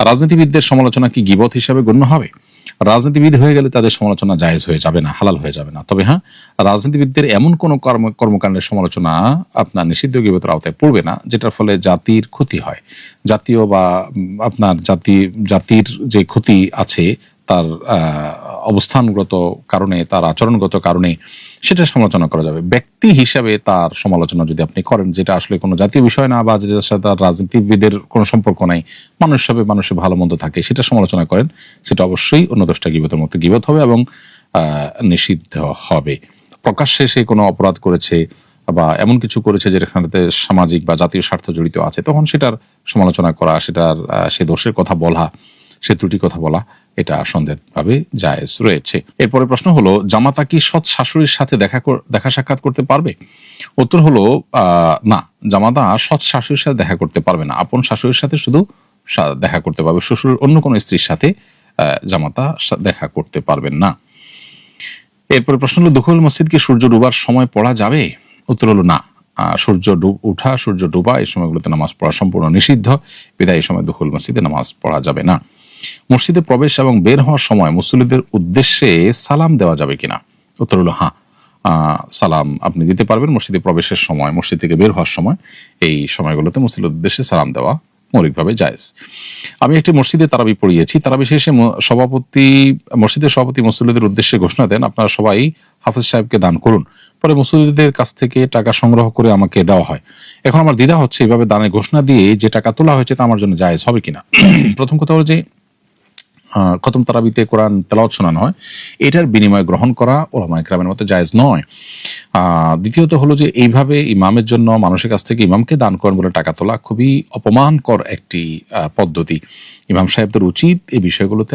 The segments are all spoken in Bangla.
রাজনীতিবিদদের সমালোচনা কি গীবত হিসাবে গণ্য হবে? রাজনীতিবিদ হয়ে গেলে তাদের সমালোচনা জায়েজ হয়ে যাবে না, হালাল হয়ে যাবে না। তবে হ্যাঁ, রাজনীতিবিদদের এমন কোনো কর্মকাণ্ডের সমালোচনা আপনার নিষিদ্ধ গীবতের আওতায় পড়বে না যেটার ফলে জাতির ক্ষতি হয়। জাতীয় বা আপনার জাতির যে ক্ষতি আছে তার অবস্থানগত কারণে, তার আচরণগত কারণে সেটা সমালোচনা করা যাবে। ব্যক্তি হিসাবে তার সমালোচনা যদি আপনি করেন, যেটা আসলে কোনো জাতীয় বিষয় না বা যেটার সাথে তার রাজনীতিবিদের কোনো সম্পর্ক নাই, মানুষ হিসাবে মানুষের ভালো মন্দ থাকে, সেটা সমালোচনা করেন, সেটা অবশ্যই অন্য 10টা গীবতের মতো গীবত হবে এবং নিষিদ্ধ হবে। প্রকাশ্যে সে কোনো অপরাধ করেছে বা এমন কিছু করেছে যেখানে সামাজিক বা জাতীয় স্বার্থ জড়িত আছে, তখন সেটার সমালোচনা করা, সেটার সে দোষের কথা বলা, সে ত্রুটি কথা বলা, এটা সন্দেহভাবে জায়েজ রয়েছে। এরপরে প্রশ্ন হলো, জামাতা কি সৎ শাশুড়ির সাথে দেখা সাক্ষাৎ করতে পারবে? উত্তর হলো না, জামাতা সৎ শাশুড়ির সাথে দেখা করতে পারবে না। আপন শাশুড়ির সাথে শুধু দেখা করতে পারবে, শ্বশুরের অন্য কোনো স্ত্রীর সাথে জামাতা দেখা করতে পারবেন না। এরপরে প্রশ্ন হলো, দুখুল মসজিদ কি সূর্য ডুবার সময় পড়া যাবে? উত্তর হলো না, সূর্য ওঠা, সূর্য ডুবা এই সময়গুলোতে নামাজ পড়া সম্পূর্ণ নিষিদ্ধ, বিধায় এই সময় দুখুল মসজিদে নামাজ পড়া যাবে না। মসজিদে প্রবেশ এবং বের হওয়ার সময় মুসল্লিদের উদ্দেশ্যে সালাম দেওয়া যাবে কিনা? উত্তর হলো হ্যাঁ, সালাম আপনি দিতে পারবেন মসজিদে প্রবেশের সময়, মসজিদ থেকে বের হওয়ার সময়, এই সময়গুলোতে মুসল্লিদের উদ্দেশ্যে সালাম দেওয়া মৌলিকভাবে জায়েজ। আমি একটি মসজিদে তারাবি পড়িয়েছি, তারাবি শেষে মসজিদের সভাপতি মুসল্লিদের উদ্দেশ্যে ঘোষণা দেন, আপনারা সবাই হাফেজ সাহেবকে দান করুন। পরে মুসল্লিদের কাছ থেকে টাকা সংগ্রহ করে আমাকে দেওয়া হয়। এখন আমার দ্বিধা হচ্ছে, এভাবে দানের ঘোষণা দিয়ে যে টাকা তোলা হয়েছে তা আমার জন্য জায়েজ হবে কিনা। প্রথম কথা হলো যে খতম তারাবিতে কোরআন তেলাওয়াত শোনানো হয়, এটার বিনিময় গ্রহণ করা উলামায়ে কেরামের মতে জায়েজ নয়। দ্বিতীয়ত হলো যে এইভাবে ইমামের জন্য মানুষের কাছ থেকে ইমামকে দান করেন বলে টাকা তোলা খুবই অপমানকর একটি পদ্ধতি। ইমাম সাহেবদের উচিত এই বিষয়গুলোতে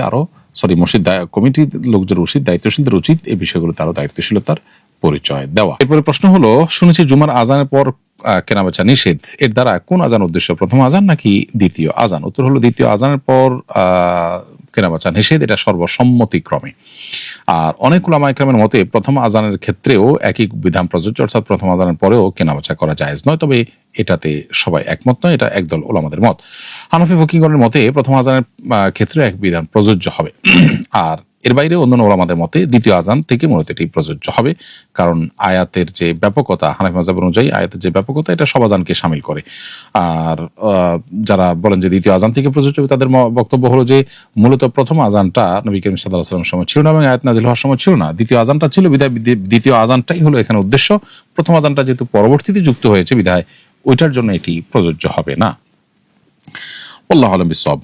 মসজিদ কমিটির লোকদের উচিত, দায়িত্বশীলদের উচিত এই বিষয়গুলোতে আরো দায়িত্বশীলতার পরিচয় দেওয়া। এরপরে প্রশ্ন হলো, শুনেছি জুমার আজানের পর কেনাবেচা নিষেধ, এর দ্বারা কোন আজান উদ্দেশ্য, প্রথম আজান নাকি দ্বিতীয় আজান? উত্তর হলো দ্বিতীয় আজানের পর কেনাবেচা নিষেধ, এটা সর্বসম্মতিক্রমে। আর অনেক উলামায়ে কেরামের মতে প্রথম আজানের ক্ষেত্রেও একই বিধান প্রযোজ্য, অর্থাৎ প্রথম আজানের পরেও কেনাবেচা করা জায়েজ নয়। তবে এটাতে সবাই একমত নয়, এটা একদল উলামাদের মত। হানাফি ফকিহগণের মতে প্রথম আজানের ক্ষেত্রে এক বিধান প্রযোজ্য হবে, আর এর বাইরে অন্যান্য ওলামাদের মতে দ্বিতীয় আজান থেকে মূলত এটি প্রযোজ্য হবে, কারণ আয়াতের যে ব্যাপকতা, হানাফি মাযহাব অনুযায়ী আয়াতের যে ব্যাপকতা, এটা সব আজানকে শামিল করে। আর যারা বলেন যে দ্বিতীয় আজান থেকে প্রযোজ্য হবে, তাদের বক্তব্য হলো যে মূলত প্রথম আজানটা নবী করিম সাল্লাল্লাহু আলাইহি ওয়াসাল্লামের সময় ছিল না এবং আয়াত নাযিল হওয়ার সময় ছিল না, দ্বিতীয় আজানটা ছিল, বিধায় দ্বিতীয় আজানটাই হলো এখানে উদ্দেশ্য। প্রথম আজানটা যেহেতু পরবর্তীতে যুক্ত হয়েছে, বিধায় ওইটার জন্য এটি প্রযোজ্য হবে না। আল্লাহু আ'লাম বিসওয়াব।